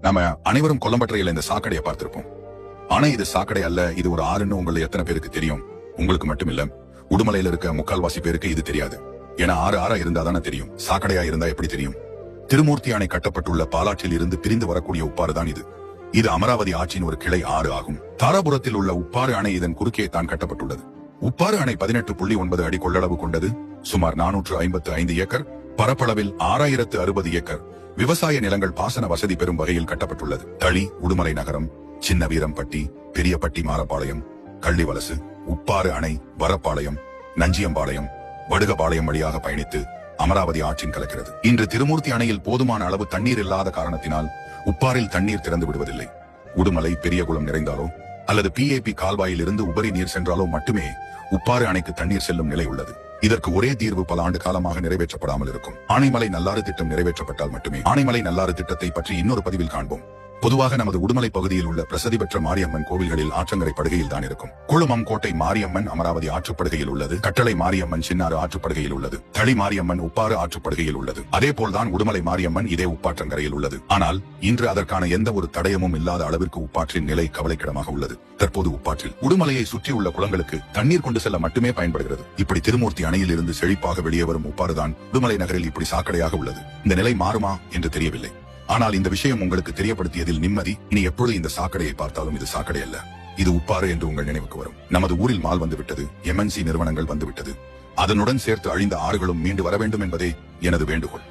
நாம அனைவரும் கொல்லம்பற்றையில இந்த சாக்கடையை பார்த்திருப்போம். ஆனா இது சாக்கடை அல்ல, இது ஒரு ஆறுன்னு உங்களை எத்தனை பேருக்கு தெரியும்? உங்களுக்கு மட்டும் இல்ல, உடுமலையில இருக்க முக்கால்வாசி பேருக்கு இது தெரியாது. ஏன்னா ஆறா இருந்தா தானே தெரியும், சாக்கடையா இருந்தா எப்படி தெரியும்? திருமூர்த்தி அணை கட்டப்பட்டுள்ள பாலாற்றில் இருந்து பிரிந்து வரக்கூடிய உப்பாறு தான் இது. இது அமராவதி ஆற்றின் ஒரு கிளை ஆறு ஆகும். தாராபுரத்தில் உள்ள உப்பாறு அணை இதன் குறுக்கே தான் கட்டப்பட்டுள்ளது. உப்பாறு அணை 18.9 அடி கொள்ளளவு கொண்டது. சுமார் 455 ஏக்கர் பரப்பளவில் 6060 ஏக்கர் விவசாய நிலங்கள் பாசன வசதி பெறும் வகையில் கட்டப்பட்டுள்ளது. தளி, உடுமலை நகரம், சின்ன வீரம்பட்டி, பெரியப்பட்டி, மாரப்பாளையம், கள்ளிவலசு, உப்பாறு அணை, வரப்பாளையம், நஞ்சியம்பாளையம், வடுகபாளையம் வழியாக பயணித்து அமராவதி ஆற்றின் கலக்கிறது. இன்று திருமூர்த்தி அணையில் போதுமான அளவு தண்ணீர் இல்லாத காரணத்தினால் உப்பாறில் தண்ணீர் திறந்து விடுவதில்லை. உடுமலை பெரியகுளம் நிறைந்தாலோ அல்லது PAP கால்வாயில் இருந்து உபரி நீர் சென்றாலோ மட்டுமே உப்பாறு அணைக்கு தண்ணீர் செல்லும் நிலை உள்ளது. இதற்கு ஒரே தீர்வு பல ஆண்டு காலமாக நிறைவேற்றப்படாமல் இருக்கும் ஆனைமலை நல்லாறு திட்டம் நிறைவேற்றப்பட்டால் மட்டுமே. ஆனைமலை நல்லாறு திட்டத்தை பற்றி இன்னொரு பதிவில் காண்போம். பொதுவாக நமது உடுமலை பகுதியில் உள்ள பிரசித்தி பெற்ற மாரியம்மன் கோவில்களில் ஆற்றங்கரை படுகையில் தான் இருக்கும். குளமம் கோட்டை மாரியம்மன் அமராவதி ஆற்றுப்படுகையில் உள்ளது. கட்டளை மாரியம்மன் சின்னாறு ஆற்றுப்படுகையில் உள்ளது. தளி மாரியம்மன் உப்பாறு ஆற்றுப்படுகையில் உள்ளது. அதே போல்தான் உடுமலை மாரியம்மன் இதே உப்பாற்றங்கரையில் உள்ளது. ஆனால் இன்று அதற்கான எந்த ஒரு தடயமும் இல்லாத அளவிற்கு உப்பாற்றின் நிலை கவலைக்கிடமாக உள்ளது. தற்போது உப்பாற்றில் உடுமலையை சுற்றியுள்ள குளங்களுக்கு தண்ணீர் கொண்டு செல்ல மட்டுமே பயன்படுகிறது. இப்படி திருமூர்த்தி அணையில் இருந்து செழிப்பாக வெளியே வரும் உப்பாறுதான் உடுமலை நகரில் இப்படி சாக்கடையாக உள்ளது. இந்த நிலை மாறுமா என்று தெரியவில்லை. ஆனால் இந்த விஷயம் உங்களுக்கு தெரியப்படுத்தியதில் நிம்மதி. இனி எப்பொழுது இந்த சாக்கடையை பார்த்தாலும் இது சாக்கடை அல்ல, இது உப்பாறு என்று உங்கள் நினைவுக்கு வரும். நமது ஊரில் மால் வந்துவிட்டது, MNC நிறுவனங்கள் வந்துவிட்டது. அதனுடன் சேர்த்து அழிந்த ஆறுகளும் மீண்டு வர வேண்டும் என்பதே எனது வேண்டுகோள்.